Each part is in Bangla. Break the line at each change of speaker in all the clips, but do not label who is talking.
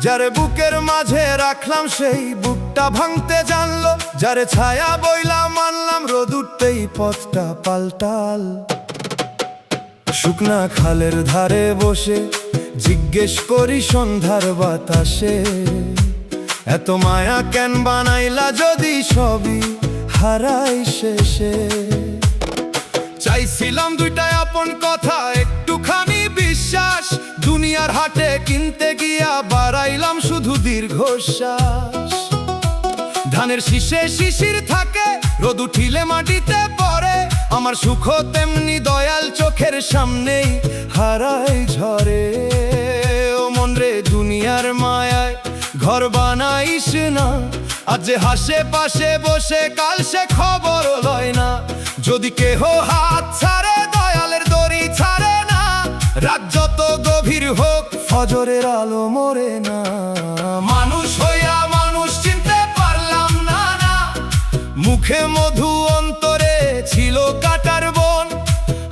যারে বুকের মাঝে রাখলাম সেই বুকটা ভাঙতে জানলো, যারে ছায়া বইলা মানলাম রোদ উঠতেই পথটা পাল্টাল। শুকনা খালের ধারে বসে জিজ্ঞেস করি সন্ধ্যার বাতাসে, এত মায়া কেন বানাইলা যদি সবই হারাই শেষে। চাইছিলাম দুইটা আপন কথা, একটুখানি বিশ্বাস, দুনিয়ার হাটে কিনতে গিয়া বাড়াইলাম শুধু দীর্ঘশ্বাস। ধানের শীষে শিশির থাকে, রোদ উঠিলে মাটিতে পড়ে, আমার সুখ তেমনি দয়াল চোখের সামনেই হারাই ঝরে। ও মন রে, দুনিয়ার মায়ায় ঘর বানাইস না, আজ যে হাসে পাশে বসে কাল সে খবর লয় না। যদি কেহ হাত ছাড়ে দয়ালের দড়ি ছাড়ে না, রাত যত গভীর হোক ফজরের আলো মরে না। মানুষ হইয়া মানুষ চিনতে পারলাম না, মুখে মধু অন্তরে ছিল কাটার বন।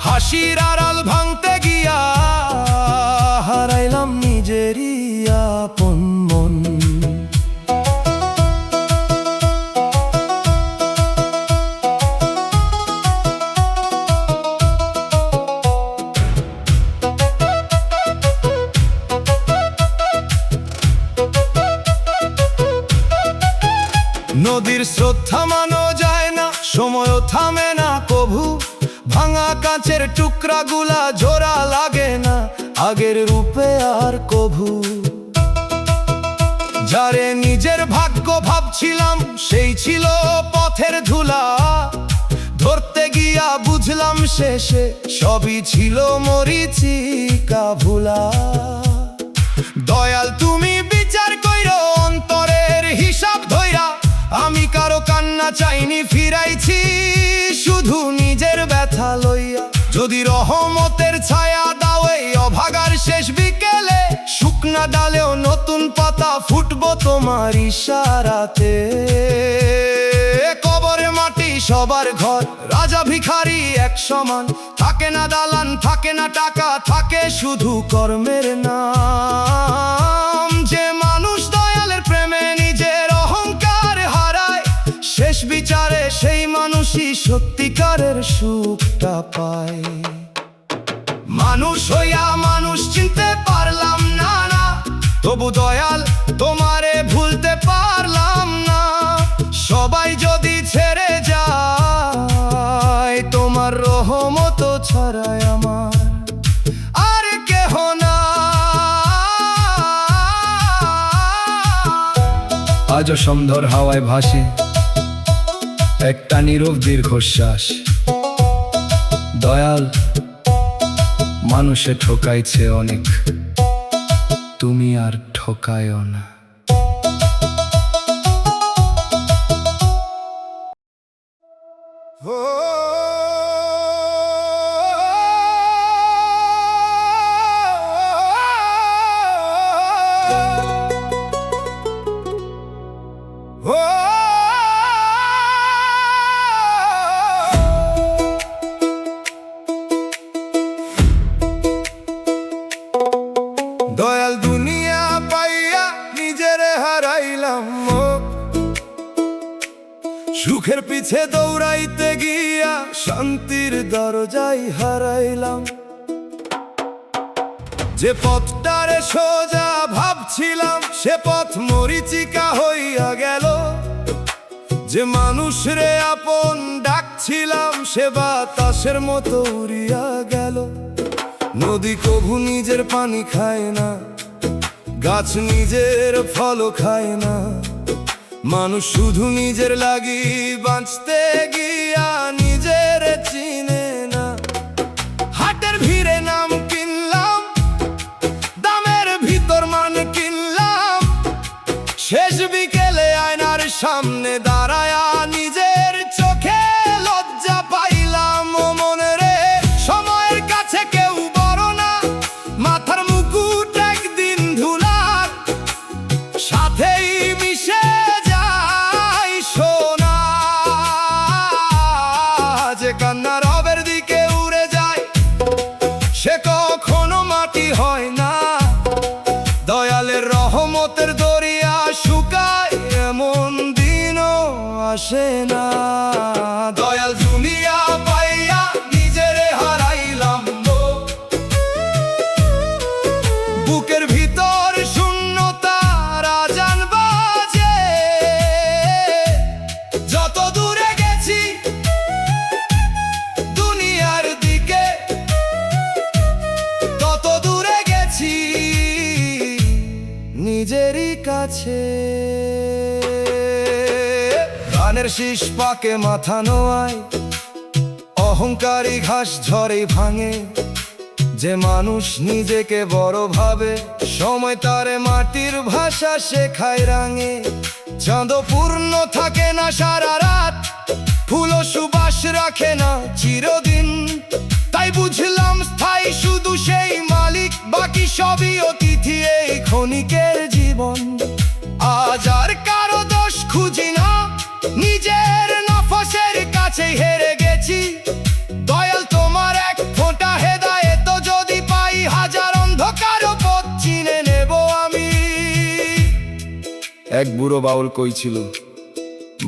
হাসির আড়াল ভাঙতে গিয়া হারাইলাম নিজেরই আপন মন। নদীর স্রোত থামানো যায় না, সময়ও থামে না কভু, ভাঙা কাঁচের টুকরাগুলা জোড়া লাগে না আগের রূপে আর কভু। যারে নিজের ভাগ্য ভাবছিলাম সেই ছিল পথের ধুলা, ধরতে গিয়া বুঝলাম শেষে সবই ছিল মরিচিকা ভুলা। দয়াল তুমি বিচার কইরো অন্তরের হিসাব ধইরা, আমি কারো কান্না চাইনি ফিরাইছি শুধু নিজের ব্যথা লইয়া। যদি রহমতের ছায়া দাও এই অভাগার শেষ বিকেলে, শুকনা ডালেও নতুন পাতা ফুটবো তোমার ইশারাতে। কবরে মাটি সবার ঘর, রাজা ভিখারি এক সমান, থাকে না দালান থাকে না টাকা, থাকে শুধু কর্মের নাম। যে মানুষ দয়ালের প্রেমে নিজের অহংকার হারায়, শেষ বিচারে সেই মানুষই সত্যিকারের সুখটা পায়। মানুষ হইয়া মানুষ চিনতে পারলাম না, তবু দয়াল তোমারে ভুলতে পারলাম না। সবাই যদি ছেড়ে যায় তোমার রহমত ছাড়াই আমার আর কেহ না। আজও সন্ধ্যার হাওয়ায় ভাসে একটা নীরব দীর্ঘশ্বাস। দয়াল মানুষে ঠকাইছে অনেক, তুমি আর ঠকায়ও না। দয়াল দুনিয়া পাইয়া নিজেরে হারাইলাম, সুখের পিছে দৌড়াইতে গিয়া শান্তির দরজাই হারাইলাম। যে পথটারে সোজা ভাবছিলাম সে পথ মরিচিকা হইয়া গেল, যে মানুষরে আপন ডাকছিলাম সে বাতাসের মতো উড়িয়া গেল। নদী কভু নিজের পানি খায় না, গাছ নিজের ফল খায় না, মানুষ শুধু নিজের লাগি বাঁচতে গিয়া নিজের চিনে না। হাটের ভিড়ে আসে না। দয়াল দুনিয়া পাইয়া নিজেরে হারাইলাম গো, বুকের ভিতর শূন্যতা রাজান বাজে। যত দূরে গেছি দুনিয়ার দিকে, তত দূরে গেছি নিজেরই কাছে। ধানের শীষ পাকে মাথা নোয়ায়, অহংকারী ঘাস ঝড়ে ভাঙে। যে মানুষ নিজেকে বড় ভাবে, সময় তারে মাটির ভাষা শেখায় রাঙে। চাঁদ পূর্ণ থাকে না সারা রাত, ফুলও সুবাস রাখে না চিরদিন। তাই বুঝলাম স্থায়ী শুধু সেই মালিক, বাকি সবই অতিথি এই ক্ষণিকের জীবন। আজ আর কারো দোষ খুঁজি না, নিজের নফসের কাছে হেরে গেছি। দয়াল তোমার এক ফোঁটা হেদায়েত যদি পাই, হাজার অন্ধকার পথ চিনে নেব আমি। এক বুড়ো বাউল কইছিল,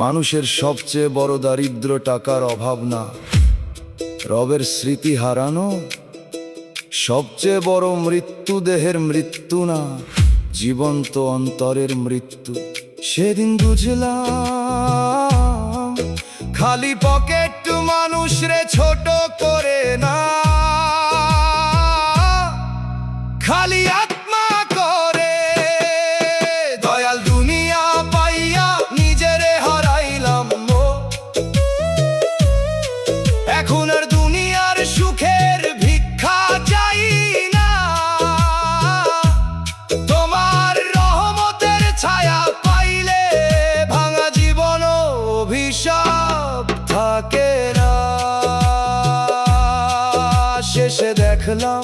মানুষের সবচেয়ে বড় দারিদ্র টাকার অভাব না, রবের স্মৃতি হারানো। সবচেয়ে বড় মৃত্যু দেহের মৃত্যু না, জীবন্ত অন্তরের মৃত্যু। সেদিন বুঝলাম খালি পকেট মানুষ রে ছোট করে না, খালি আত্মা করে। দয়াল দুনিয়া পাইয়া নিজেরে হারাইলাম গো, এখন আর দুনিয়ার সুখের ভিক্ষা চাই না। তোমার রহমতের ছায়া পাইলে ভাঙা জীবন অভিশাপ থাকে না। শেষে দেখলাম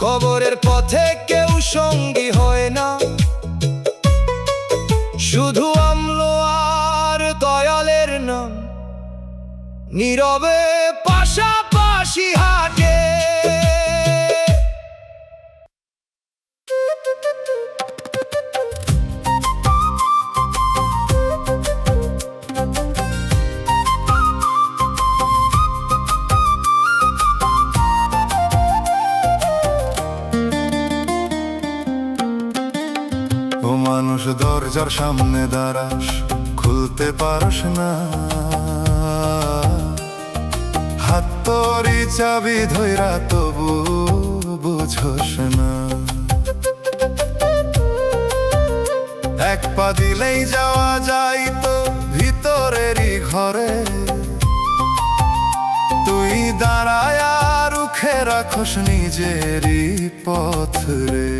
কবরের পথে কেউ সঙ্গী হয় না, শুধু অম্ল আর দয়ালের নাম নীরবে পাশাপাশি হাঁটে।
ও মানুষ দরজার সামনে দাঁড়াস, খুলতে পারস না, হাত তোরই চাবি ধইরা তবু বুঝস না। এক পা দিলেই যাওয়া যায় তো ভিতরেরই ঘরে, তুই দাঁড়ায় রুখে রাখস নিজেরই পথ রে।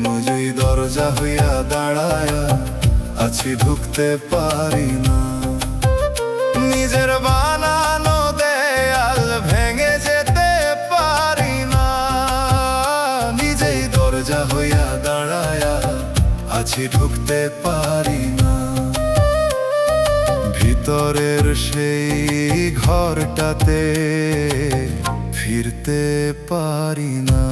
নজুই দরজা হইয়া দাঁড়ায়া আছি, ঢুকতে পারি না। নিজের বানানো দেয়াল ভেঙে যেতে পারি না, নিজেই দরজা হইয়া দাঁড়ায়া আছি, ঢুকতে পারি না। ভিতরের সেই ঘরটাতে ফিরতে পারি না।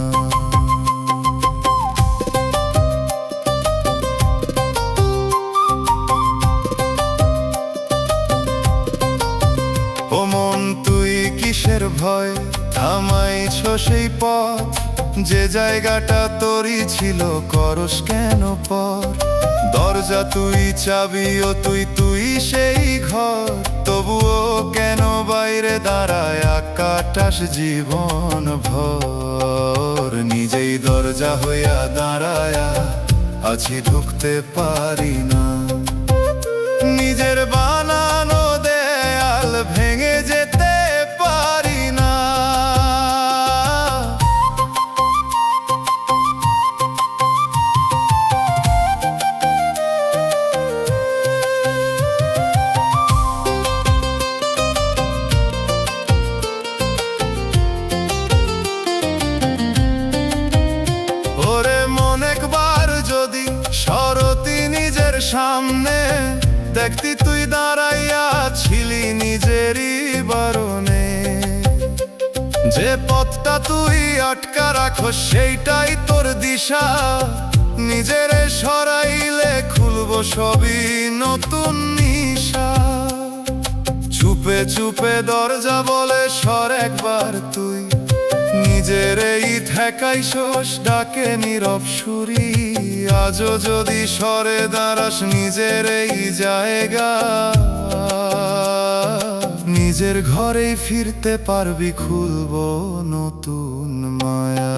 ও মন তুই কিসের ভয় থামাইছ সেই পথ, যে জায়গাটা তোরই ছিল করস কেন পর। দরজা তুই চাবি ও তুই সেই ঘর, তবুও কেন বাইরে দাঁড়ায় কাটাস জীবন ভর। নিজেই দরজা হইয়া দাঁড়ায়া আছি, ঢুকতে পারি না। নিজের বানানো দেয়াল ভেঙে যেতে পারি না। ওরে মন একবার যদি সরতি নিজের সামনে, দেখতি তুই দাঁড়াইয়া ছিলি নিজেরই বারণে। যে পথটা তুই আটকা রাখো সেইটাই তোর দিশা, নিজেরে সরাইলে খুলবে খুলবো সবই নতুন নিশা। চুপে চুপে দরজা বলে সর একবার তুই, নিজের এই ঠেকাই শোষ ডাকে নীরব সুরি। আজও যদি সরে দাঁড়াস নিজের এই জায়গা, নিজের ঘরেই ফিরতে পারবি, খুলবো নতুন মায়া।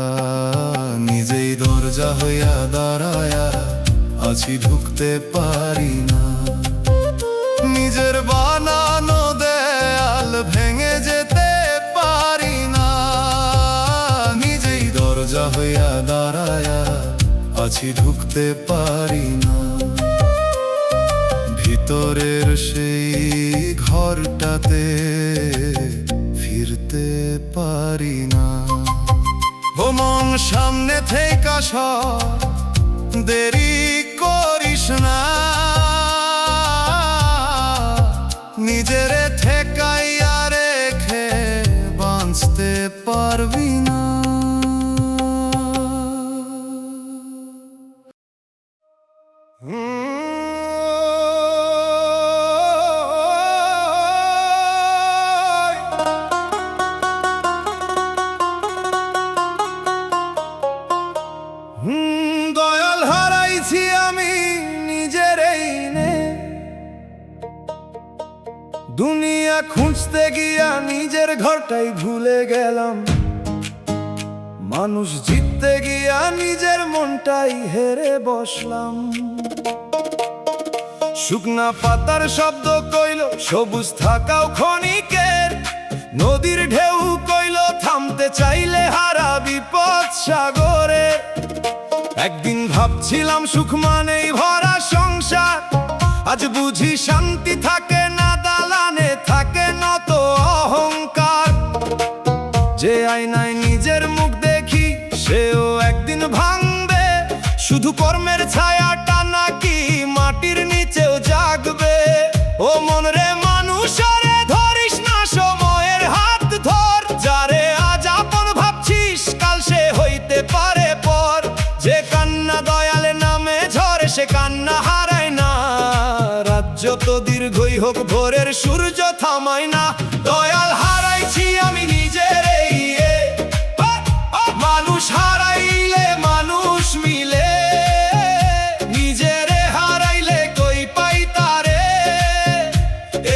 নিজেই দরজা হইয়া দাঁড়ায়া আছি, ঢুকতে পারি না। নিজের বানানো দেয়াল ভেঙে যেতে পারি না। নিজেই দরজা হইয়া দাঁড়ায়া আছি, ঢুকতে পারি না। ভিতরের সেই ঘরটাতে ফিরতে পারি না। ও মন সামনে থেকে সর, দেরি করিস না। নিজেরে ঠেকাইয়া রেখে বাঁচতে পারবি না।
দয়াল হারাইছি আমি নিজের এই নে, দুনিয়া খুঁজতে গিয়া নিজের ঘরটাই ভুলে গেলাম। মানুষ জিততে গিয়া নিজের মনটাই হেরে বসলাম। শুকনা পাতার শব্দ কইল সবুজ থাকাও ক্ষণিকের, নদীর ঢেউ কইল থামতে চাইলে হারা বিপদ সাগরে। একদিন ভাবছিলাম সুখ মানেই ভরা সংসার, আজ বুঝি শান্তি থাকে না দালানে, থাকে নত অহংকার। যে আয়নায় নিজের মুখ দেখি সেও একদিন ভাঙবে, শুধু কর্মের ছায়াটা নাকি মাটির নিচেও জাগবে। ও মন রে মানুষরে ধরিস না সময়ের হাত ধর, যারে আজ আপন ভাবছিস কাল সে হইতে পারে পর। যে কান্না দয়ালে নামে ঝরে সে কান্না হারায় না, রাত যত দীর্ঘই হোক ভোরের সূর্য থামায় না। দয়াল হারাইছি আমি নিজের এই মানুষ হারাইলে মানুষ মিলে, নিজেরে হারাইলে কই পাই তারে,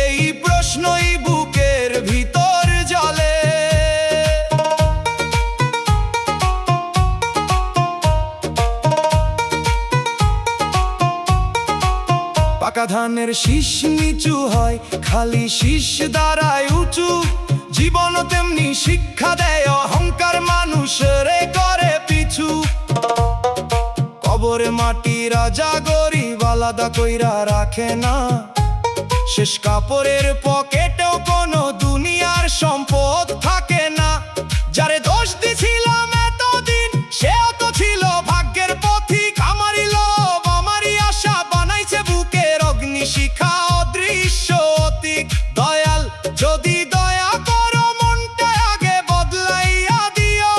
এই প্রশ্নই বুকের ভিতর জ্বলে। পাকা ধানের শীষ নিচু হয়, খালি শীষ দাঁড়ায় উঁচু। জীবন তেমনি শিক্ষা দেয়, অহংকার মানুষরে করে পিছু। কবরে মাটি রাজা গরিব আলাদা কইরা রাখে না, শেষ কাপড়ের পকেটেও কোনো দুনিয়ার সম্পদ থাকে না। যারে দোষ দিছিলাম এতদিন সেও তো ছিল ভাগ্যের পথিক, আমারই লোভ আমারই আশা বানাইছে বুকের অগ্নিশিখা অদৃশ্য অতীক। দয়াল যদি দয়া করো মনটা আগে বদলাইয়া দিও,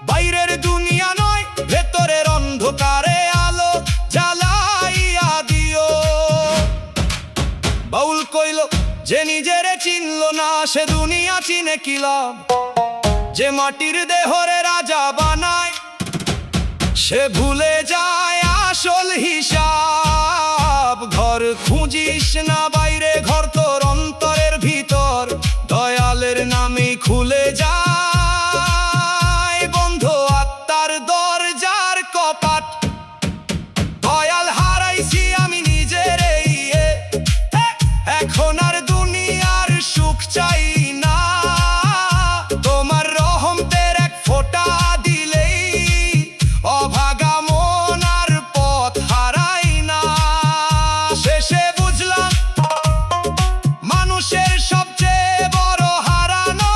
বাইরের দুনিয়া নয় ভেতরের অন্ধকারে আলো জ্বালাইয়া দিও। বাউল কইল যে নিজেরে চিনল না সে দুনিয়া চিনে কি লাভ, যে মাটির দেহরে রাজা বানায় সে ভুলে যায় আসল হিসাব। ঘর খুঁজিস না বাইরে, ঘর তোর অন্তরের ভিতর, দয়ালের নামে খুলে যায় বন্ধু আত্মার দরজার কপাট। দয়াল হারাইছি আমি নিজের এই এখন আর দুনিয়ার সুখ চাই না। তোমার রহমতের এক ফোঁটা দিলেই অভাগা মন আর পথ হারাই না। শেষে বুঝলাম মানুষের সবচেয়ে বড় হারানো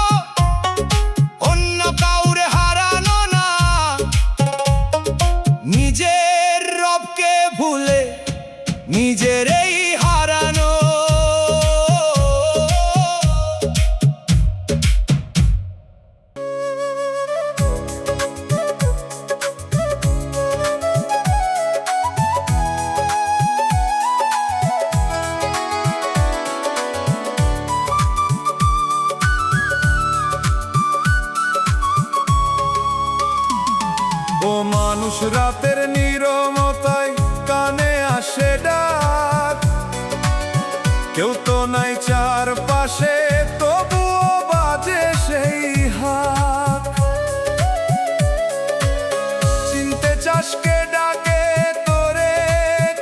রাতের নীরবতায় কানে আসে ডাক, কেউ তো নাই চারপাশে, তবুও বাজে সেই হাত। চিনতে চাস কে ডাকে তোরে,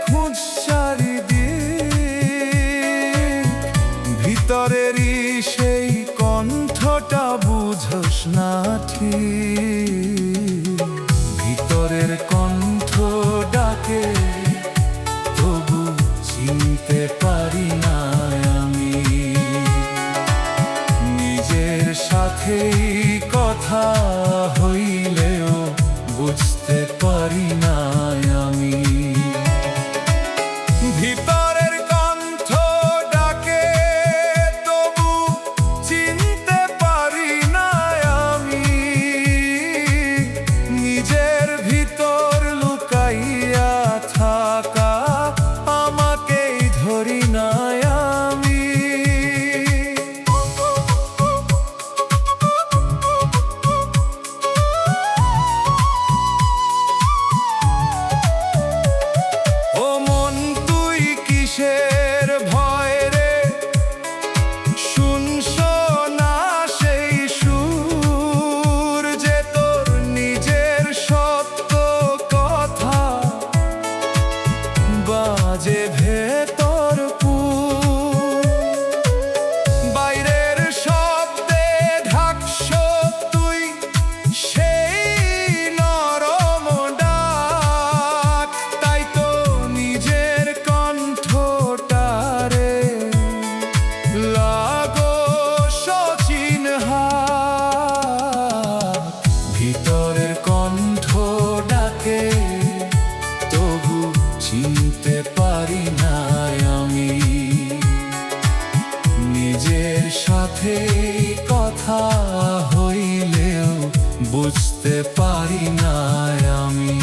খুঁজ চারিদিক, ভিতরেরই সেই কণ্ঠটা বুঝোস না ঠিক। ভিতরের কণ্ঠ ডাকে, তবু চিনতে পারি না আমি। নিজের সাথেই কথা হইলেও বুঝতে পারি না আমি। ভিতরের কণ্ঠ ডাকে, তবু চিনতে পারি না আমি। নিজের ভিতর লুকাইয়া থাকা আমাকেই ধরি না আমি। ও মন তুই কিসের ভয় রে, শুনছো না সেই সুর যে তোর নিজের সত্য কথা বাজে ভেতর পুর। বাইরের শব্দে ঢাকছ তুই সেই নরম ডাক, তাই তো নিজের কণ্ঠটারে লাগো সচিন হাত। ভিতরের কণ্ঠ ডাকে, তবু চিনতে পারি না আমি। নিজের সাথে কথা হইলেও বুঝতে পারি না আমি।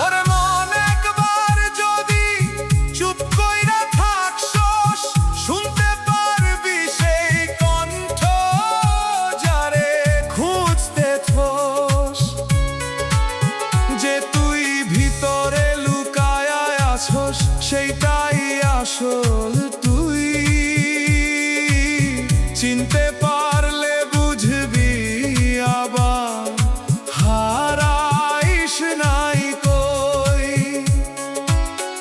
ওরে মন একবার যদি চুপ কইরা থাকছস, শুনতে পারবি সেই কণ্ঠ যারে খুঁজতে থোস। যে তুই ভিতরে লুকায়া আছস, সেইটাই আসল তুই। চিনতে পারলে বুঝবি আবার হারাইস নাই কই।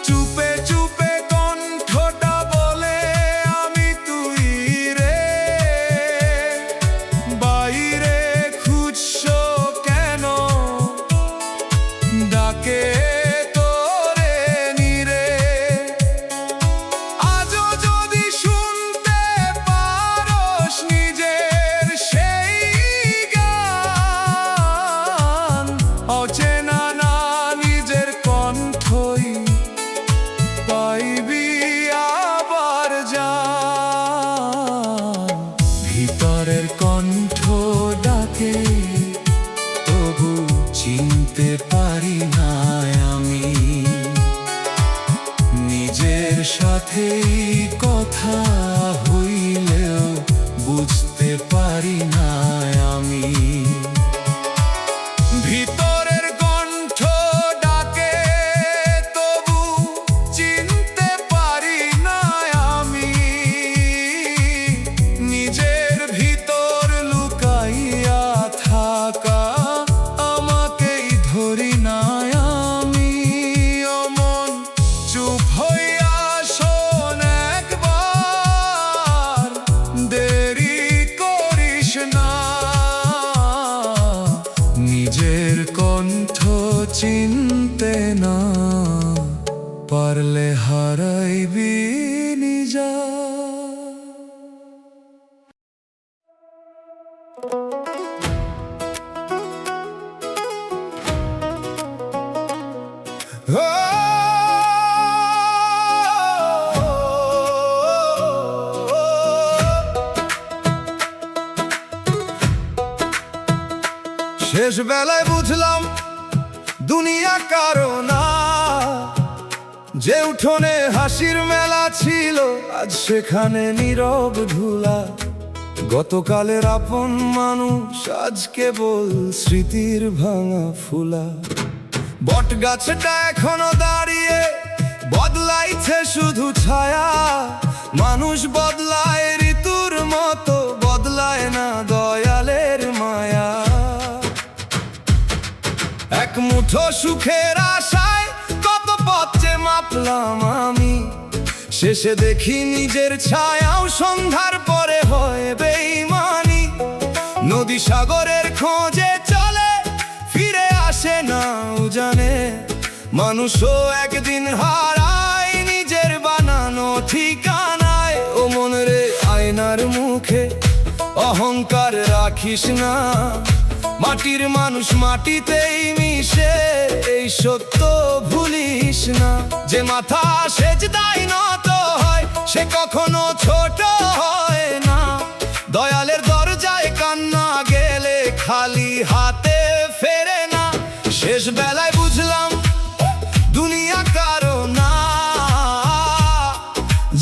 চুপে চুপে কণ্ঠটা বলে আমি তুই রে, বাইরে খুঁজছো কেন, ডাকে তোরে নিরে। আজও যদি শুনতে পারস নিজের সেই গান, অচেনা না নিজের কণ্ঠই পাইবি আবার জান। ভিতরের কণ্ঠ ডাকে, তবু চিনতে পারি না আমি। নিজের সাথেই কথা হইলেও বুঝতে পারি না আমি। ভিতরের কণ্ঠ ডাকে, তবু চিনতে পারি না আমি। নিজের ভিতর লুকাইয়া থাকা আমাকেই ধরি না আমি। ও মন চুপ হইয়া শোন একবার, দেরি করিস না। নিজের কণ্ঠ চিনতে না পারলে হারাইবি নিজা। শেষ বেলায় বুঝলাম দুনিয়া কারো না, যে উঠোনে হাসির মেলা ছিল আজ সেখানে নীরব ধুলা। গতকালের আপন মানুষ আজ কেবল স্মৃতির ভাঙা ফুলা। বট গাছটা এখনো দাঁড়িয়ে বদলাইছে শুধু ছায়া। মানুষ বদলায় ঋতুর মতো, বদলায় না দয়ালের মায়া। এক মুঠো সুখের আশায় কত পথে মাপলাম আমি, শেষে দেখি নিজের ছায়াও সন্ধ্যার পরে হয় বেঈমানি। নদী সাগরের খোঁজে চলে, ফিরে আসে না উজানে। মানুষও একদিন হারায় নিজের বানানো ঠিকানায়। ও মন রে, আয়নার মুখে অহংকার রাখিস না। মাটির মানুষ মাটিতেই মিশে, এই সত্য ভুলিস না। যে মাথা সেজদায় নত হয় সে কখনো ছোট হয় না। দয়ালের দরজায় কান্না গেলে খালি হাতে ফেরে না। শেষ বেলায় বুঝলাম দুনিয়া কারো না,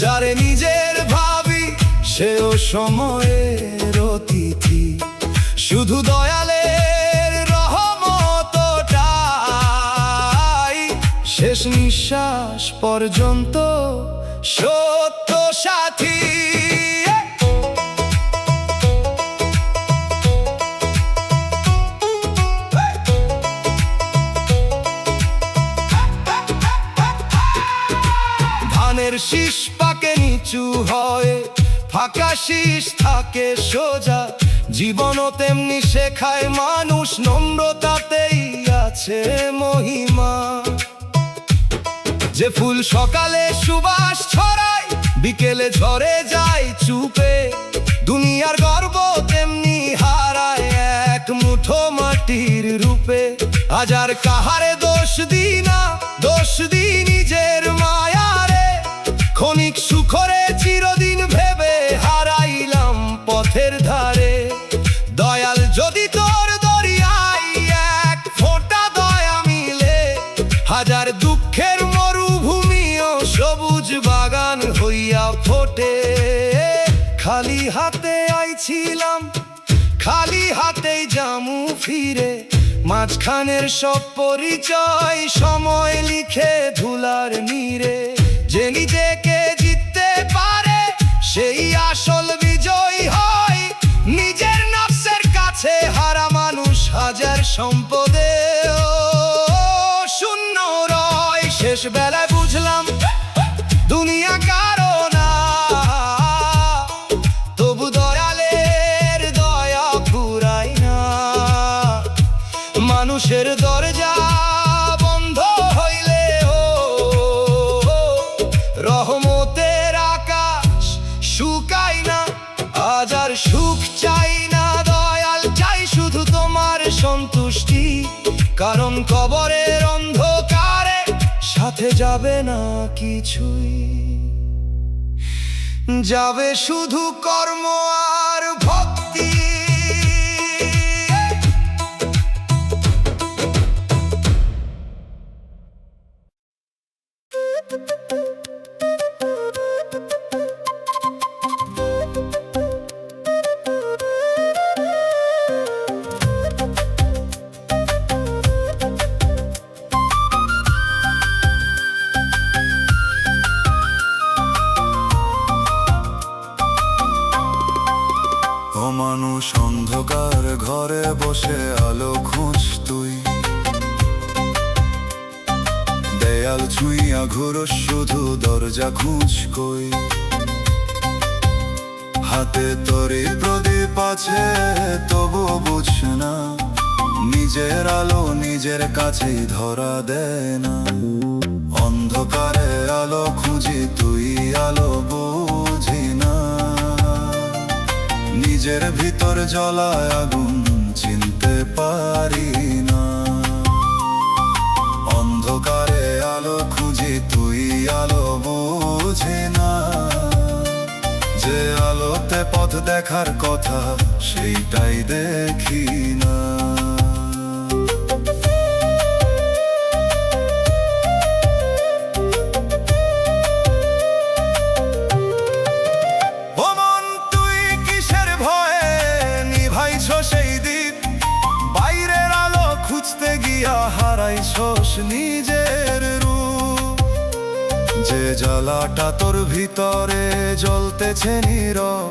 যারে নিজের ভাবি সেও সময়ের অতিথি। শুধু দয়ালের রহমতটাই শেষ নিঃশ্বাস পর্যন্ত সত্য সাথী। ধানের শীষ পাকে নিচু হয়, ফাঁকা শীষ থাকে সোজা। জীবনও তেমনি শেখায় মানুষ, নম্রতাতেই আছে মহিমা। যে ফুল সকালে সুবাস ছড়ায়, বিকেলে ঝরে যায় চুপে। দুনিয়ার গর্ব তেমনি হারায় এক মুঠো মাটির রূপে। হাজার কাহারে দোষ দি না, দোষ দি নিজের মায়ারে। ক্ষণিক সুখরে চিরদিন ভেবে হারাইলাম পথের ধারে। দয়াল যদি তোর দরিয়ায় এক ফোঁটা দয়া মিলে, হাজার দুঃখের মরুভূমিও সবুজ বাগান হইয়া ফোটে। খালি হাতে আইছিলাম, খালি হাতেই জামু ফিরে। মাঝখানের সব পরিচয় সময় লিখে ধুলার নীরে। যে নিজেকে জিততে পারে সেই আসল বিজয়ী হয়। নিজের নফসের কাছে হারা মানুষ হাজার সম্পদে শূন্য রয়। শেষ বেলায় বুঝলাম দুনিয়া কারো না, তবু দয়ালের দয়া ফুরায় না। মানুষের দরজা বন্ধ হইলে রহমতের আকাশ শুকায় না। আজ আর সুখ চাই না দয়াল, চাই শুধু তোমার সন্তুষ্টি। কারণ কবরের অন্ধকারে সাথে যাবে না কিছুই, যাবে শুধু কর্ম আর ভক্তি।
মানুষ অন্ধকার ঘরে বসে আলো খুঁজ তুই। দেয়াল ছুঁইয়া ঘুরো শুধু দরজা খুঁজ কই। হাতে তরি প্রদীপ আছে তবু বুঝ না, নিজের আলো নিজের কাছেই ধরা দেয় না। অন্ধকারে আলো খুঁজি তুই আলো বুঝি না। নিজের ভিতর জ্বলায় আগুন চিনতে পারি না। অন্ধকারে আলো খুঁজি তুই আলো বুঝি না। যে আলোতে পথ দেখার কথা সেইটাই দেখি না। পাছস নিজের রূপ। যে জ্বালাটা তোর ভিতরে জ্বলতেছে নীরব,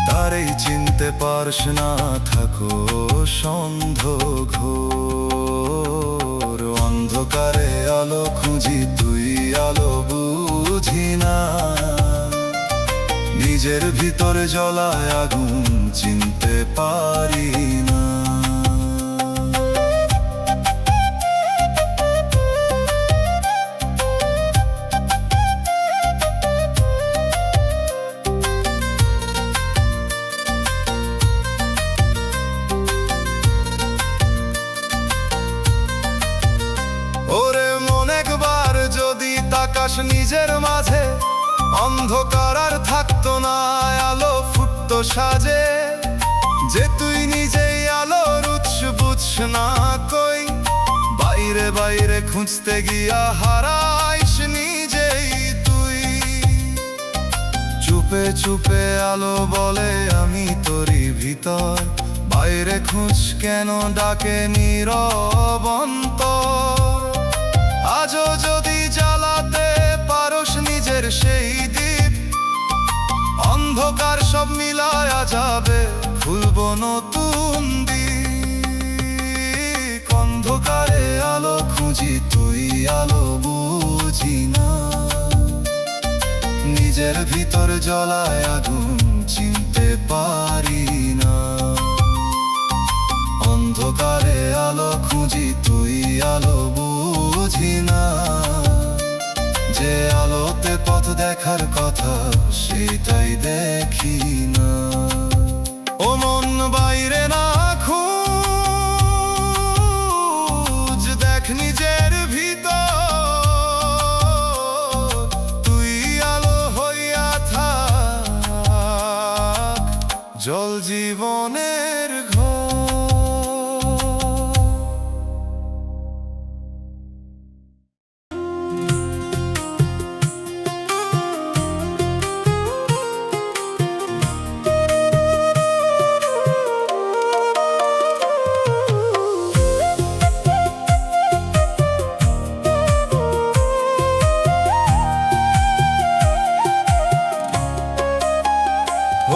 তারেই চিনতে পারস না, থাকো সন্ধ ঘোর। অন্ধকারে আলো খুঁজি, তুই আলো বুঝি না, নিজের ভিতরে জ্বলায় আগুন চিনতে পারি না। ওরে মন একবার যদি তাকাস নিজের মাঝে, অন্ধকার আর থাকতো না, আলো ফুটতো সাজে। যে তুই নিজেই আলোর উৎস বুঝস না কই, বাইরে বাইরে খুঁজতে গিয়া হারাইস নিজেই তুই। চুপে চুপে আলো বলে আমি তোরই ভিতর, বাইরে খুঁজ কেন ডাকে নীরব অন্তর। আজও যদি জ্বালাতে পারস নিজের সেই দ্বীপ, অন্ধকার সব মিলায়া যাবে, খুলব নতুন দিক। অন্ধকারে আলো খুঁজি, তুই আলো বুঝি না, নিজের ভিতর জ্বলায় আগুন চিনতে পারি না। অন্ধকারে আলো খুঁজি, তুই আলো বুঝি না, যে আলোতে পথ দেখার কথা সেটাই দেখি না। ও মন বাইরে না খুঁজ, দেখ নিজের ভিতর, তুই আলো হইয়া থাক, জল জীবনের ঘর।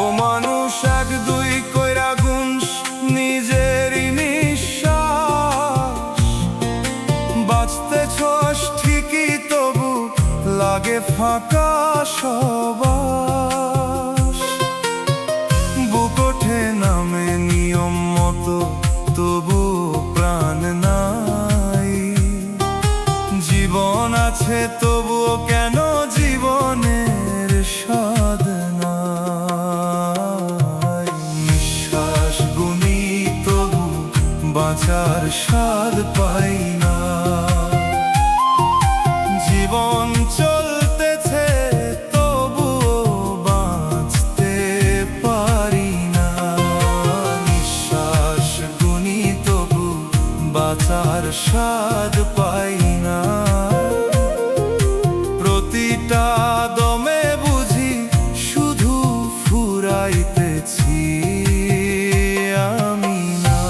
ও মানুষ এক দুই কইরা গুনস নিজেরই নিঃশ্বাস, বাঁচতেছস ঠিকই তবু লাগে ফাঁকা সবাস। বুক ওঠে নামে নিয়ম মতো, তবু প্রাণ নাই। জীবন আছে তবুও কেন জীবনের স্বাদ নাই। নিঃশ্বাস গুনি তবু বাঁচার স্বাদ পাই না। জীবন চলতেছে তবুও বাঁচতে পারি না। নিঃশ্বাস গুনি তবু বাঁচার স্বাদ পাই না। প্রতিটা দমে বুঝি শুধু ফুরাইতেছি আমি না।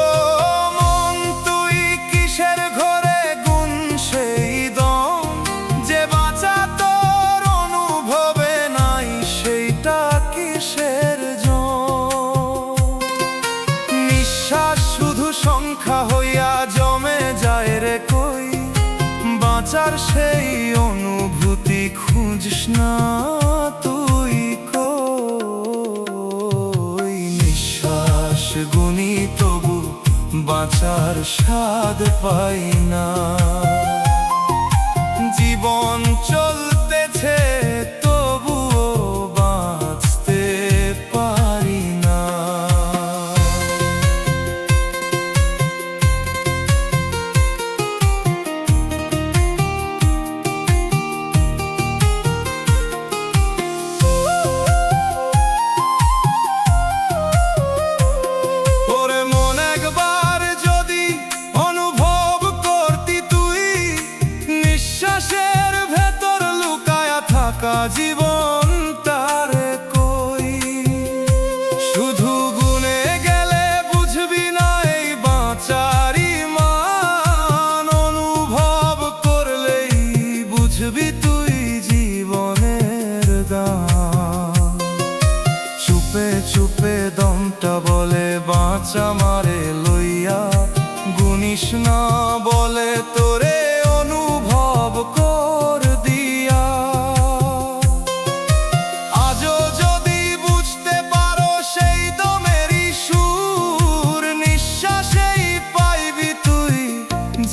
ও মন তুই কিসের ঘরে গুন সেই দম, যে বাঁচা তোর অনুভবে নাই সেইটা কিসের জম। নিঃশ্বাস শুধু সংখ্যা হইয়া জমে যায় রে কই, বাঁচার সেই অনুভূতি খুঁজিস না তুই কই। নিঃশ্বাস গুনি তবু বাঁচার স্বাদ পাই না। জীবন চলতেছে তবুও বাঁচতে পারি না। ওরে মন একবার যদি অনুভব করতি তুই, নিঃশ্বাসের ভেতর গান। চুপে চুপে দমটা বলে বাঁচা মারে লইয়া, গুনিস না বলে তোরে অনুভব কর দিয়া। আজও যদি বুঝতে পারো সেই দমেরই সুর, নিঃশ্বাসেই পাইবি তুই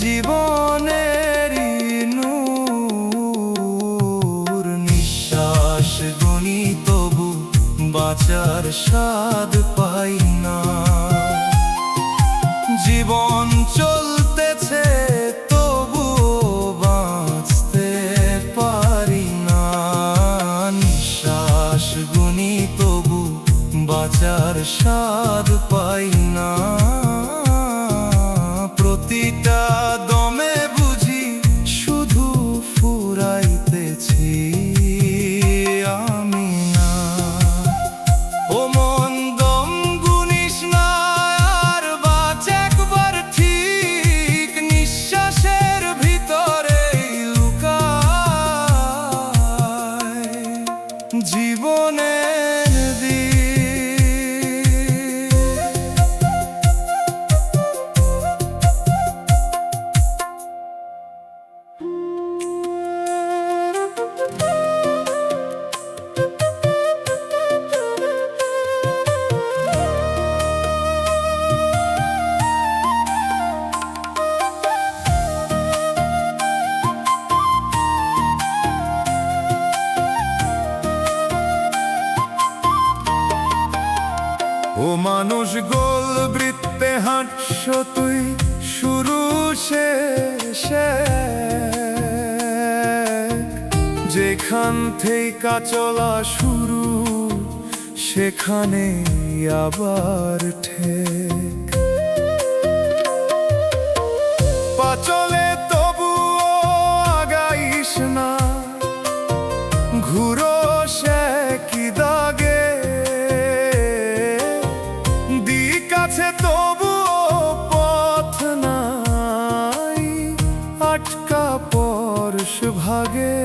জীবনেরই নূর। নিঃশ্বাস গুনি তবু বাঁচার স্বাদ পাই না। জীবন চলতেছে তবু বাঁচতে পারি না। নিঃশ্বাস গুনি তবু বাঁচার স্বাদ পাই না। প্রতিটা দমে বুঝি শুধু ফুরাইতেছি আমি না। ও মন দম গুনিস না আর বাঁচ একবার ঠিক, নিঃশ্বাসের ভিতরেই লুকায় জীবনের দিক। ও মানুষ গোল বৃত্তে হাঁটছ তুই, শুরু শেষে যেখান থেকে চলা শুরু সেখানে আবার ঠেক। পাচলে তবুও আগাইস না, ঘুরো সে কি দাগে। দিক আছে তবুও পথ নাই, আটকা পরশ ভাগে।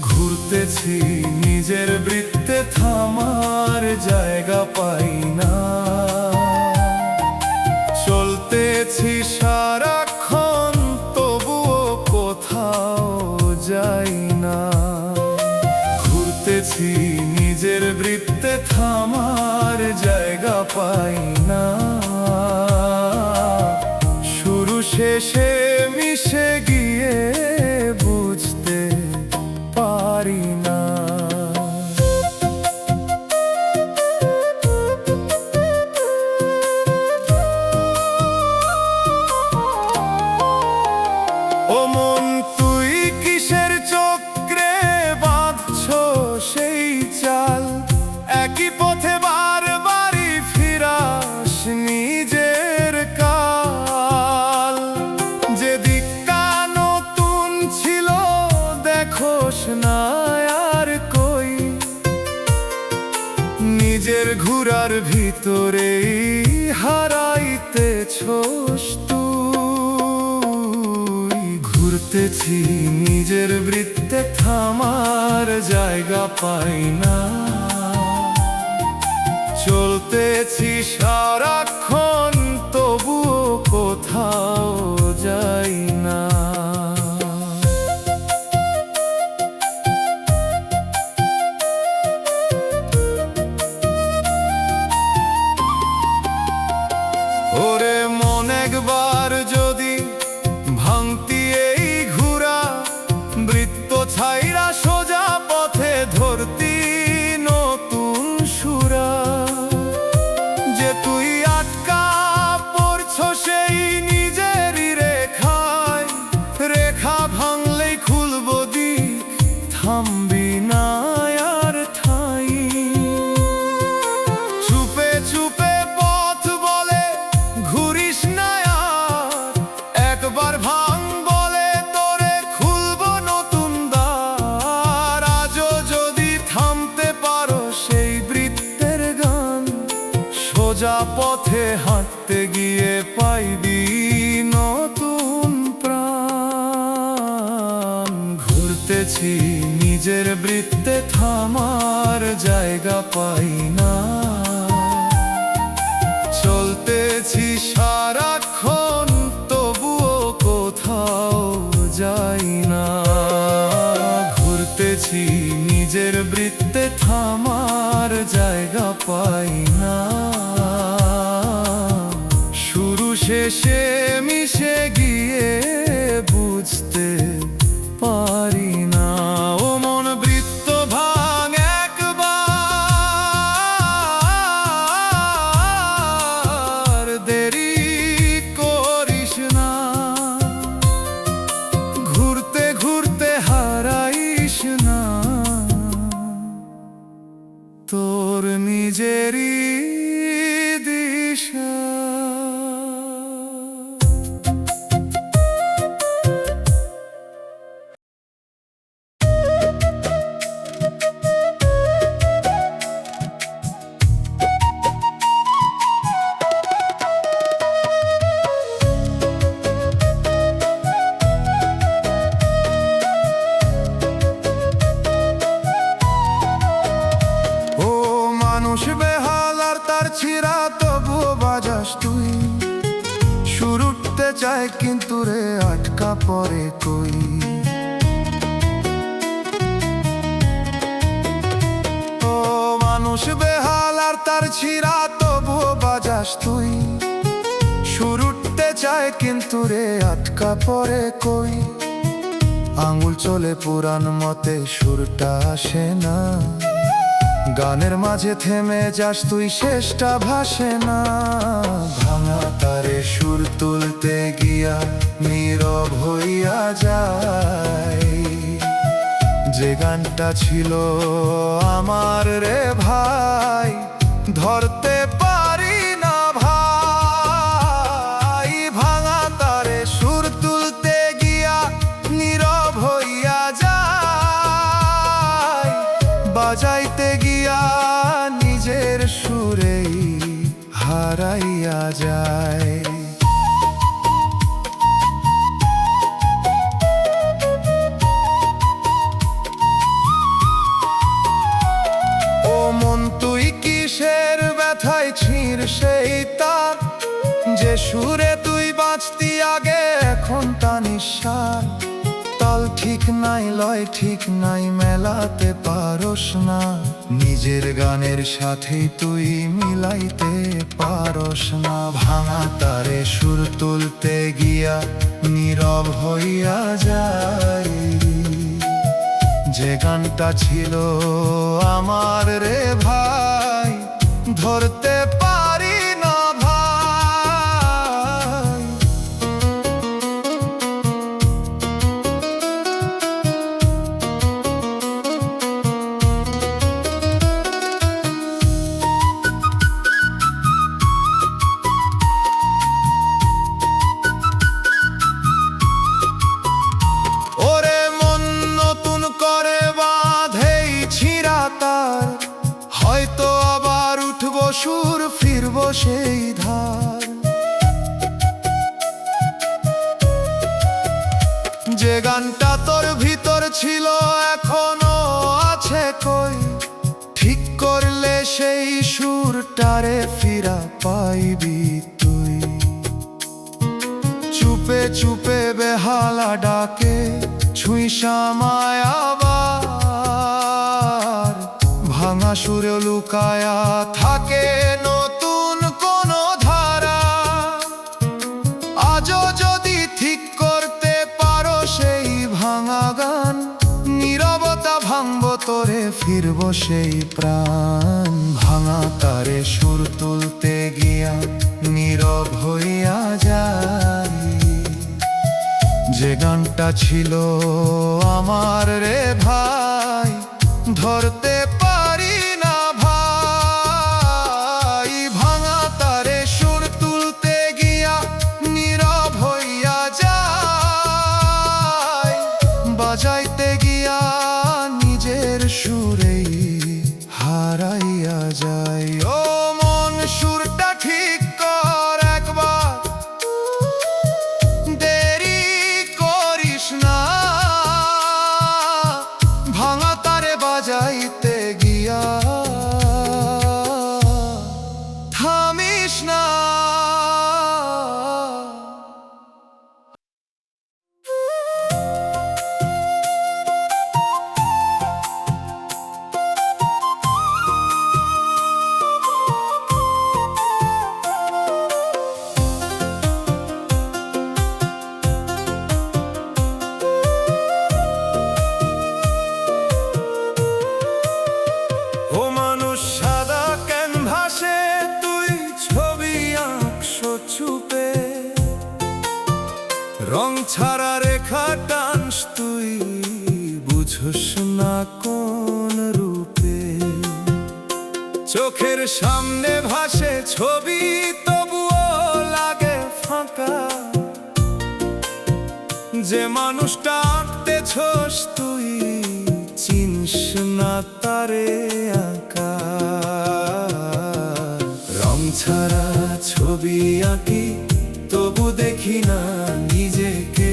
ঘুরতেছি নিজের বৃত্তে, থামার জায়গা পাই না। চলতেছি সারাক্ষণ তবুও কোথাও যাই না। ঘুরতেছি নিজের বৃত্তে, থামার জায়গা পাই না। শুরু শেষে মিশে গিয়ে বুঝতে পারি না। ও মন তুই কিসের চক্রে বাঁধছ সেই চাল, একই পথে বারবারই ফিরাস নিজের কাল। যেদিকটা নতুন ছিল দেখোস না আর কই, নিজের ঘুরার ভিতরেই হারাইতেছোস তুই। ঘুরতেছি নিজের বৃত্তে, থামার জায়গা পাই না। চলতেছি সারাক্ষণ তবুও কোথাও যাই না। ওরে মন একবার যদি ভাঙতি এই ঘুরা, বৃত্ত ছাইরা সোজা পথে ধরতি নতুন সুরা। যে তুই আটকা নিজের বৃত্তে থামার জায়গা পাই না, চলতেছি সারাক্ষণ তবুও কোথাও যাই না। ঘুরতেছি নিজের বৃত্তে থামার জায়গা পাই না, শুরু শেষে মিশে গিয়ে বুঝতে পারি না। ও মন বৃত্ত ভাঙ একবার, দেরি করিস না, ঘুরতে ঘুরতে হারাইস না তোর নিজেরই দিশা। মানুষ বেহাল আর তার ছিঁড়া তবুও বাজাস তুই, সুর উঠতে চায় কিন্তু রে আটকা পড়ে কই। ও মানুষ বেহাল আর তার ছিঁড়া তবুও বাজাস তুই, সুর উঠতে চায় কিন্তু রে আটকা পড়ে কই। আঙুল চলে পুরান মতে সুরটা আসে না, গানের মাঝে থেমে যাস তুই শেষটা ভাসে না। ভাঙা তারে সুর তুলতে গিয়া নীরব হইয়া যায়, যে গানটা ছিল আমার রে ভাই ধরতে পারি না ভাই। ভাঙা তারে সুর তুলতে গিয়া নীরব হইয়া যায়, বাজাইতে গিয়া নিজের সুরেই হারাইয়া যায়। ও মন তুই কিসের ব্যথায় ছিঁড় সেই তার, যে সুরে তুই বাঁচতি আগে এখন তা নিঃসার। তাল ঠিক নাই লয় ঠিক নাই মেলাতে পারস না, নিজের গানের সাথে তুই মিলাইতে পারস না। ভাঙা তারে সুর তুলতে গিয়া নীরব হইয়া যায়, যে গানটা ছিল আমার রে ভাই ধরতে পারি না ভাই। ওরে মন নতুন করে বাঁধেই ছিঁড়া তার, হয়তো আবার উঠবো সুর ফিরবো সেই ধার। যে গানটা তোর ভিতর ছিল এখনো আছে কই, ঠিক করলে সেই সুরটারে ফিরা পাইবি তুই। চুপে চুপে বেহালা ডাকে ছুঁই সামায় আবার, ভাঙা সুরে লুকায়া থাকে নতুন কোন ধারা। আজও যদি ঠিক করতে পারো সেই ভাঙা গান, নীরবতা ভাঙবো তোরে ফিরবো সেই প্রাণ। ভাঙা তারে সুর তুলতে গিয়া নীরব হইয়া যায়, যে গানটা ছিল আমার রে ভাই ধরতে পারি না ভাই। ভাঙা তারে সুর তুলতে গিয়া নীরব হইয়া যায়, বাজাইতে গিয়া নিজের সুরেই হারাইয়া যায়। ও মন সুরটা ঠিক কর একবার, দেরি করিস না। ভাঙা সাজাইতে গিয়া থামিস না। ও মানুষ সাদা ক্যানভাসে তুই ছবি আঁকছো চুপে, রং ছাড়া রেখা টানস তুই বুঝোস না কোন রূপে। চোখের সামনে ভাসে ছবি তবুও লাগে ফাঁকা, যে মানুষটা আঁকতেছস তুই চিনস না তারে আঁকা। রং ছাড়া ছবি আঁকি তবু দেখি না নিজেকে,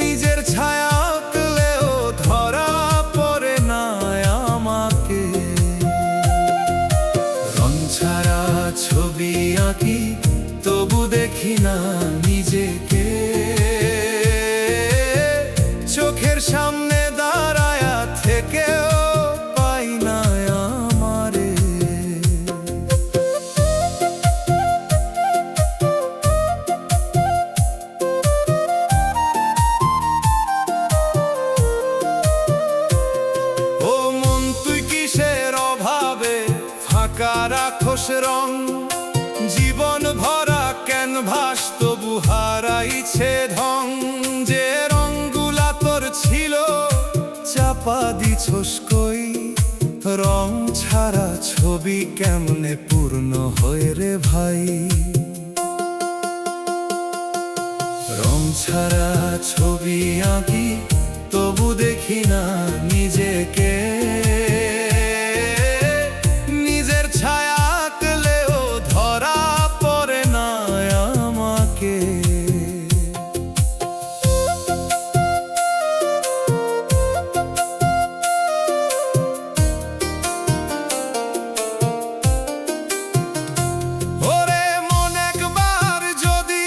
নিজের ছায়া আঁকলেও ধরা পড়ে না আমাকে। রং ছাড়া ছবি আঁকি তবু দেখি না নিজেকে, চোখের সামনে দাঁড়ায়া থেকেও পাই না আমারে। ও মন তুই কিসের অভাবে ফাঁকা রাখোস রং, জীবন ভরা ক্যানভাস তবু হারাইছে ঢং। যে রংগুলা তোর ছিল চাপা দিছস কই, রং ছাড়া ছবি কেমনে পূর্ণ হয় রে ভাই। রং ছাড়া ছবি আঁকি তবু দেখি না নিজেকে, নিজের ছায়া আঁকলেও ধরা পড়ে না আমাকে। ওরে মন একবার যদি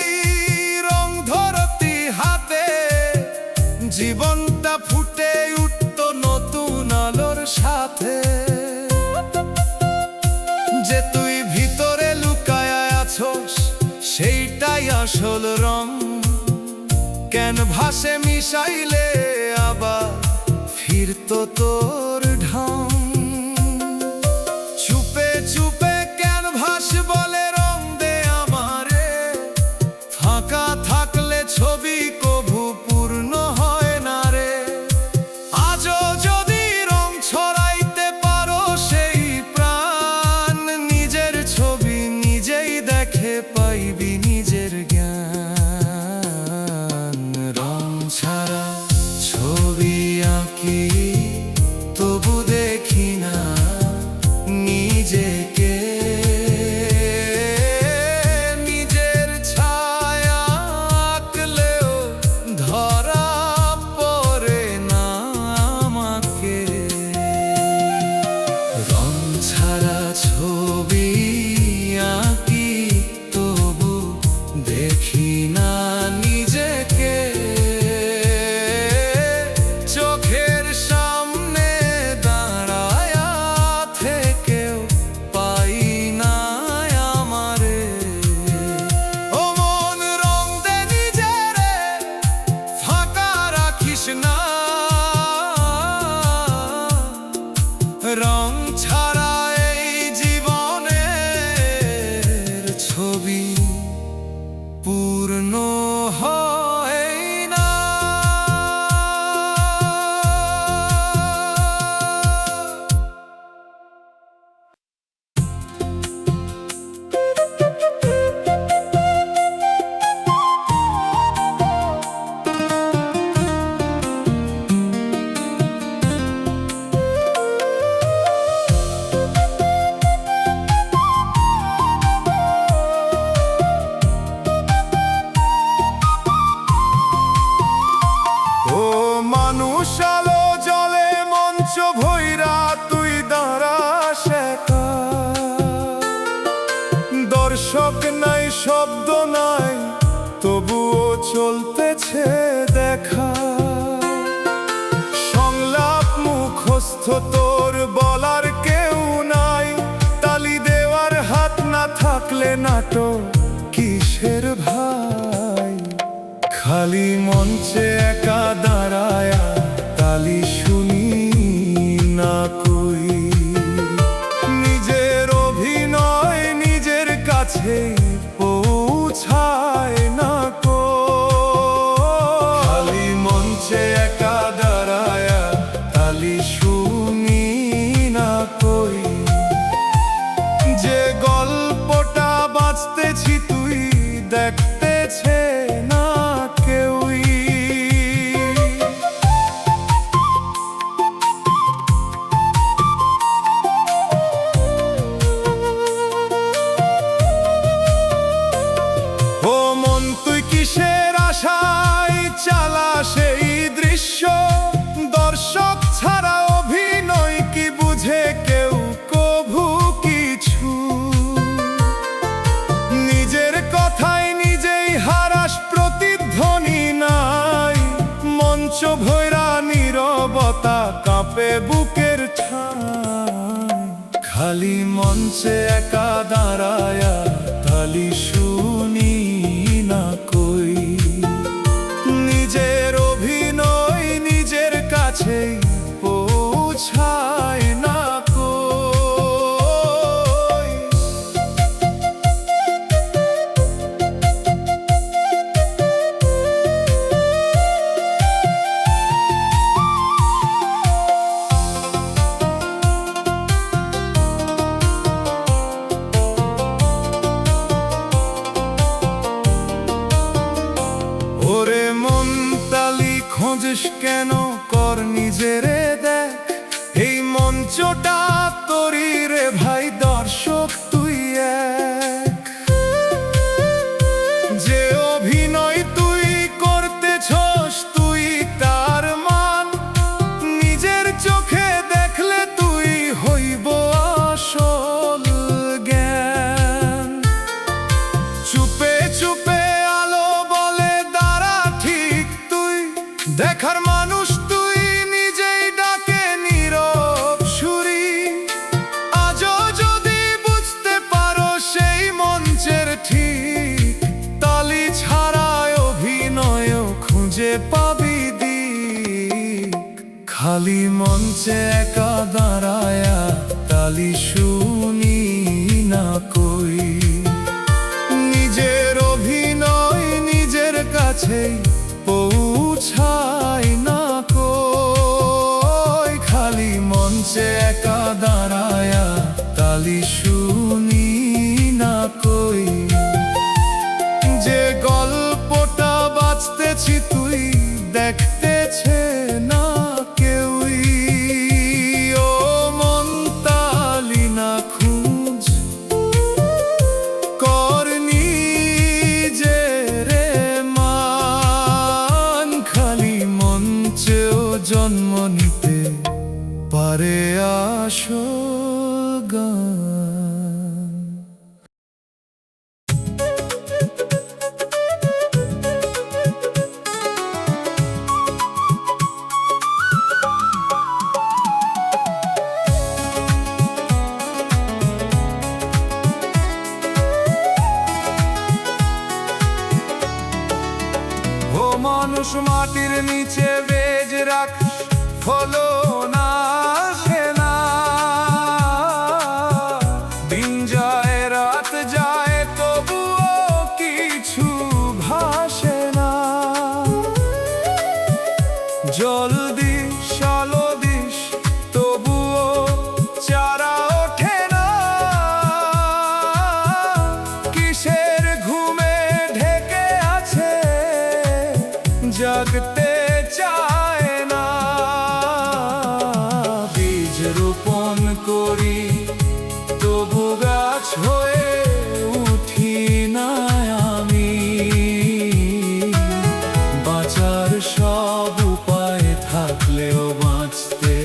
রং ধরতি হাতে, জীবনটা ফুটে উঠত নতুন আলোর সাথে। যে তুই ভিতরে লুকায়া আছোস সেইটাই আসল রং, ক্যানভাসে মিশাইলে আবার ফিরতো তোর ঢং। চুপে চুপে ক্যানভাস বলে রং দে আমারে, ফাঁকা থাকলে ছবি কভু পূর্ণ হয় না রে। আজও যদি রং ছড়াইতে পারো সেই প্রাণ, নিজের ছবি নিজেই দেখে পাইবি নিজের জ্ঞান। রং ছাড়া ছবি আঁকি ভৈরা তুই দাঁড়াস একা। দর্শক নাই, শব্দ নাই, তবুও চলতেছে দেখা। সংলাপ মুখস্থ তোর, বলার কেউ নাই। তালি দেওয়ার হাত না থাকলে নাটক কিসের ভাই? খালি মঞ্চে একা দাঁড়ায়া তালি শুনি না কই। নিজের অভিনয় নিজের কাছে পৌঁছায় না কো। খালি মঞ্চে একা দাঁড়ায়া তালি শুনি না কই। যে গল্পটা বাঁচতেছি তুই দেখতেছে না কেউই। ও মন তুই কিসের আশায় চালা সেই দৃশ্য? দর্শক ছাড়া অভিনয় কি বুঝে কেউ কভু কিছু? নিজের কথায় নিজেই হারাস, প্রতিধ্বনি নাই। মঞ্চ ভৈরা নীরবতা, কাঁপে বুকের ঠাই। খালি মঞ্চে একা দাঁড়ায়া তালি শুনি না কই। নিজের অভিনয় নিজের কাছেই পৌঁছায় না কই। ওরে মন তালি খোঁজিস কেন? কর নিজেরে দেখ। এই মঞ্চটা তোরই রে ভাই, দর্শক তুই এক। যে অভিনয় তুই করতেছস তুই তার মান। নিজের চোখে দেখলে তুই হইব আসল জ্ঞান। চুপে চুপে আলো বলে দাঁড়া ঠিক তুই। দেখার মানুষ তুই, নিজেই ডাকে নীরব সুরি। আজও যদি বুঝতে পারো সেই মঞ্চের ঠিক, তালি ছাড়া অভিনয়ও খুঁজে পাবি দিক। খালি মঞ্চে একা দাঁড়ায়া তালি শুনি না কই। নিজের অভিনয় নিজের কাছেই পৌঁছায় না কই। খালি মঞ্চে একা দাঁড়ায়া তালি শুনি না কই। যে গল্পটা বাঁচতেছি তুই দেখতেছে না কেউই। ও মন তালি না খুঁজ, কর নিজেরে মান। খালি মঞ্চেও জন্ম নিতে পারে আসল গান। ও মানুষ মাটির নিচে বেজ রাখ, ফলো না আসে না। দিন যায় রাত যায় তবুও কিছু ভাসে না। জল দিস আলো দিস তবুও চারা ওঠে না। কিসের ঘুমে ঢেকে আছে, জাগতে চায় না। বীজ রোপণ করি তবু গাছ হয়ে উঠি না আমি। বাঁচার সব উপায় থাকলেও বাঁচতে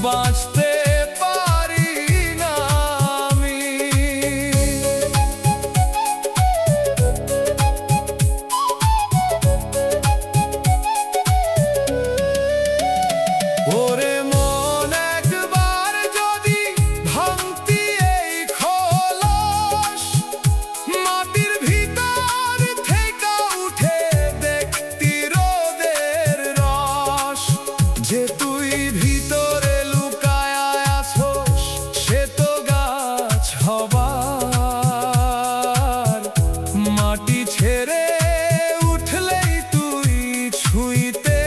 বাঁচতে পারি না আমি। ওরে মন একবার যদি ভাঙতি এই খোলস, মাটির ভিতর থেকে উঠে দেখতি রোদের রস। যে তুই ভিতরে লুকায় আছোস, সে তো গাছ হবার। মাটি ছেড়ে উঠলেই তুই ছুঁইতে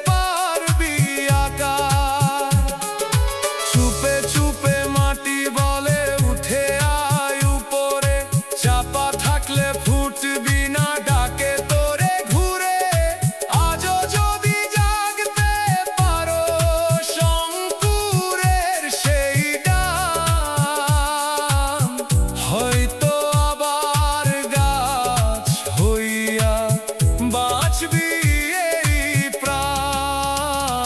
পারবি আকাশ। চুপে চুপে মাটি বলে উঠে আয় উপরে, চাপা থাকলে ফুটবি না, ডাকে তোরে ঘুরে। আজও যদি জাগতে পারো শঙ্কুরের সেই ডাক, হয়তো আবার গাছ হইয়া বাঁচবি এই প্রাণ।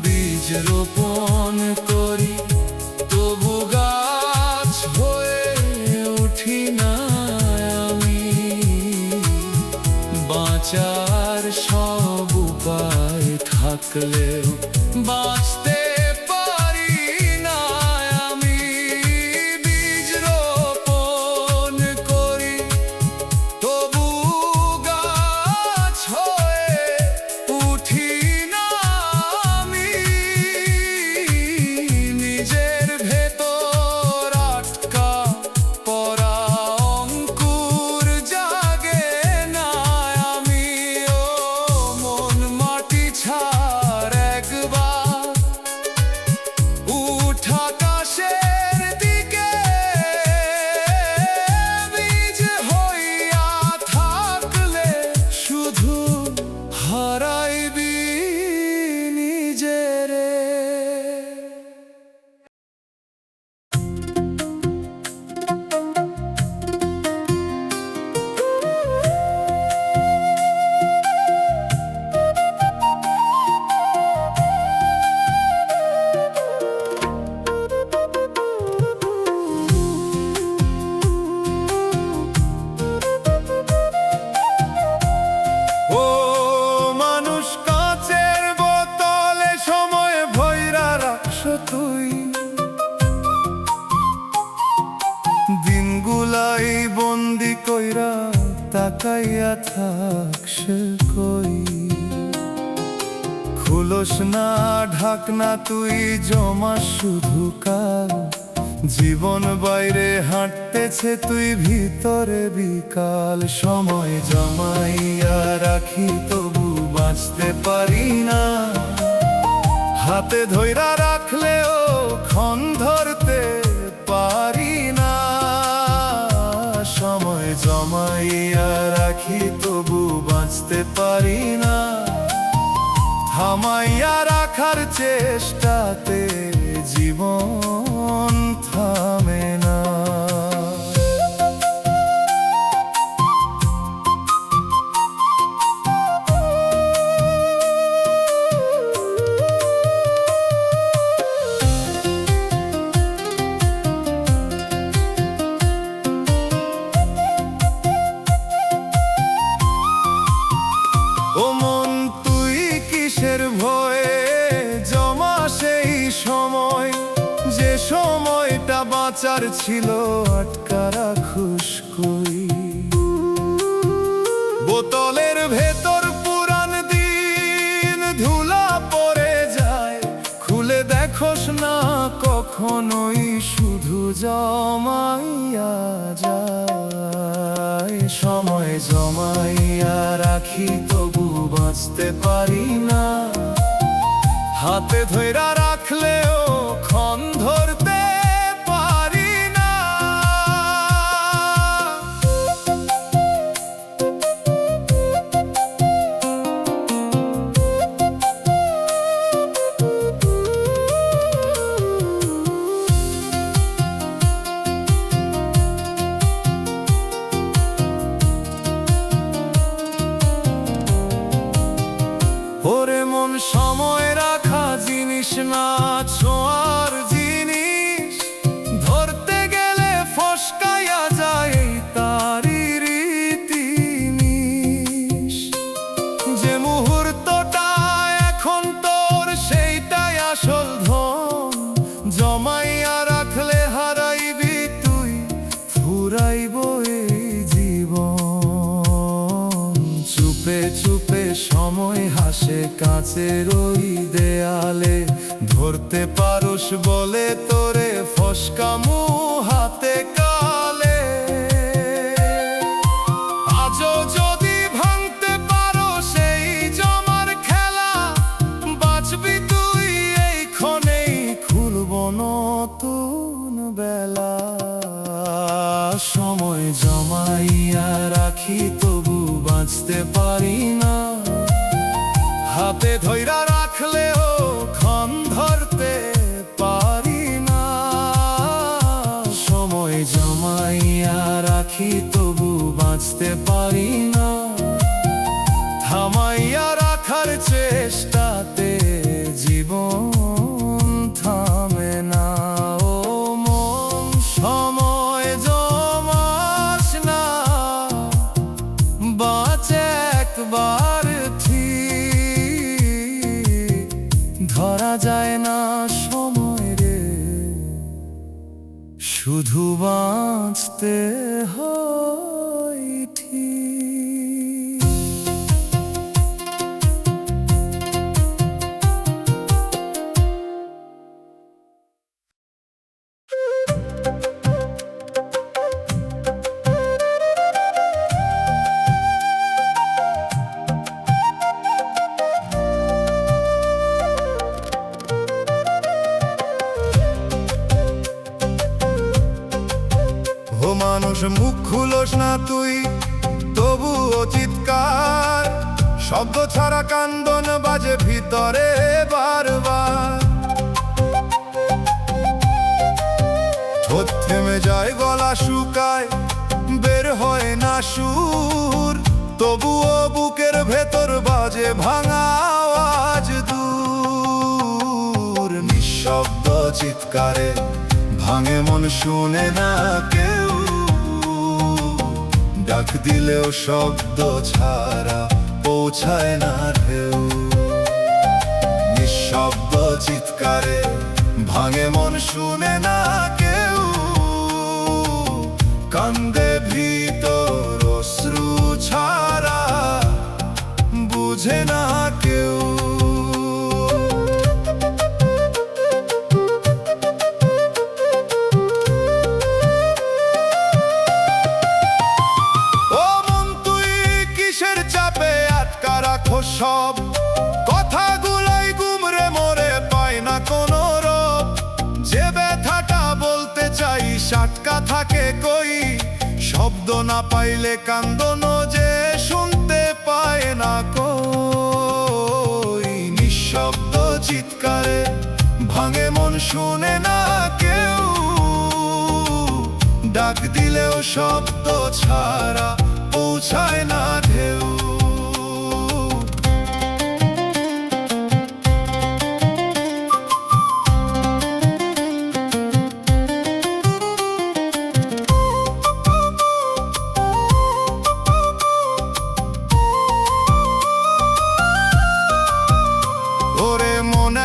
বীজ রোপণ করি তবু গাছ হয়ে উঠি না আমি। বাঁচার সব উপায় থাকলেও বাঁচতে পারি না আমি। বীজ রোপণ করি তবু গাছ হয়ে উঠি না আমি। নিজের ভেতর আটকা পড়া অঙ্কুর জাগে না আমি। ও মন মাটি ছাড় একবার, উঠ আকাশের দিকে। বীজ হইয়া থাকলে শুধু হারাইবি নিজেরে। ও মানুষ কাচের বোতলে সময় ভইরা রাখছ তুই। দিনগুলাই বন্দি কইরা তাকাইয়া থাকস কই। খুলস না ঢাকনা তুই, জমা শুধু কাল। জীবন বাইরে হাঁটতেছে তুই ভিতরে বিকাল। সময় জমাইয়া রাখি তবু বাঁচতে পারি না। হাতে ধইরা রাখলেও ক্ষণ ধরতে পারি না। সময় জমাইয়া রাখি তবু বাঁচতে পারি না। থামাইয়া রাখার চেষ্টাতে জীবন থামে না। ও মন তুই কিসের ভয়ে জমা সেই সময়, যে সময়টা বাঁচার ছিল আটকা রাখুস কই। বোতলের ভেতর পুরান দিন ধুলা পড়ে যায়, খুলে দেখোস না কখনোই, শুধু জমাইয়া যায়। সময় জমাইয়া রাখি তবু বাঁচতে পারি না। হাতে ধইরা রাখলেও ক্ষণ ধরতে পারি না। ওরে মন সময় রাখা জিনিস না, আসল ধন, জমাইয়া রাখলে হারাইবি তুই, ফুরাইব এই জীবন। চুপে চুপে সময় হাসে কাঁচের ওই দেয়ালে, ধরতে পারোস বলে তোরে ফসকামু হাতে কালে। আজও যদি ভাঙতে পারো সেই জমার খেলা, বাঁচবি তুই এই ক্ষণেই, খুলব নতুন বেলা। সময় জমাইয়া রাখি তবু বাঁচতে পারি না, হাতে ধইরা রাখলেও ক্ষণ ধরতে পারি না। সময় জমাইয়া রাখি তবু বাঁচতে পারি না, থামাইয়া রাখার চেষ্টাতে জীবন থামে না। ও মন সময় জমাস না, বাঁচে একবার ঠিক, ধরা যায় না সময় রে, শুধু বাঁচতে হয় ঠিক। ও মানুষ মুখ খুলোস না তুই, তবুও চিৎকার, শব্দ ছাড়া কান্দন বাজে ভিতরে বারবার। ঠোঁট থেমে যায়, গলা শুকায়, বের হয় না সুর, তবুও বুকের ভেতর বাজে ভাঙা আওয়াজ দূর। নিঃশব্দ চিৎকারে ভাঙে মন, শুনে না কেউ, ডাক দিলেও শব্দ ছাড়া পৌঁছায় না ঢেউ। নিঃশব্দ চিৎকারে ভাঙে মন, শুনে না কেউ, কান্দে ভিতর অশ্রু ছাড়া বুঝে না কেউ। সব কথাগুলাই গুমরে মরে পায় না কোনো রব, যে ব্যথাটা বলতে চাই সাটকা থাকে কই, শব্দ না পাইলে কান্দনো যে শুনতে পায় না কই। নিঃশব্দ চিৎকারে ভাঙে মন, শুনে না কেউ, ডাক দিলেও শব্দ ছাড়া পৌঁছায় না ঢেউ।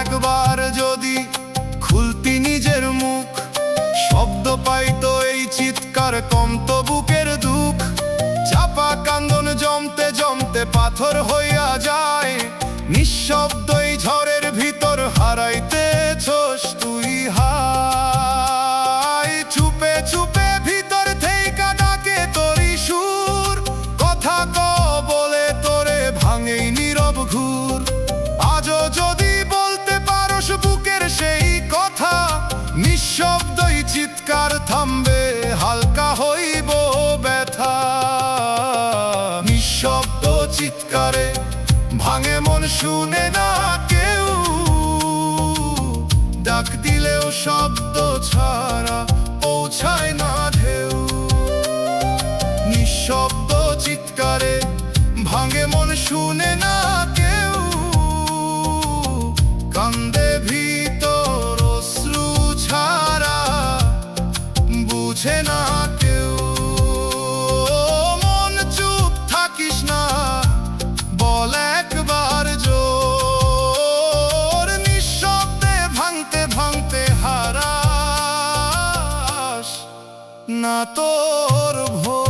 একবার যদি খুলতি নিজের মুখ, শব্দ পাইতো এই চিৎকার, কমতো বুকের দুঃখ। চাপা কান্দন জমতে জমতে পাথর হইয়া যায়, নিঃশব্দ এই ঝড়ের ভিতর হারাইতেছস তুই হাই। চুপে চুপে ভিতর থেকে ডাকে তোরি সুর, কথা ক বলে তোরে ভাঙেই নীরব ঘুর। আজও যদি বুকের সেই কথা, নিঃশব্দই চিৎকার থামবে, হালকা হইব ব্যথা। নিঃশব্দ চিৎকারে ভাঙে মন, শুনে না কেউ, ডাক দিলেও শব্দ ছাড়া পৌঁছায় না ঢেউ। নিঃশব্দ চিৎকারে ভাঙে মন, শুনে না কেউ, কান্দে ভিতর অশ্রু ছাড়া বুঝে না কেউ। মন চুপ থাকিস না, বল একবার জোর, না তোর ভোর।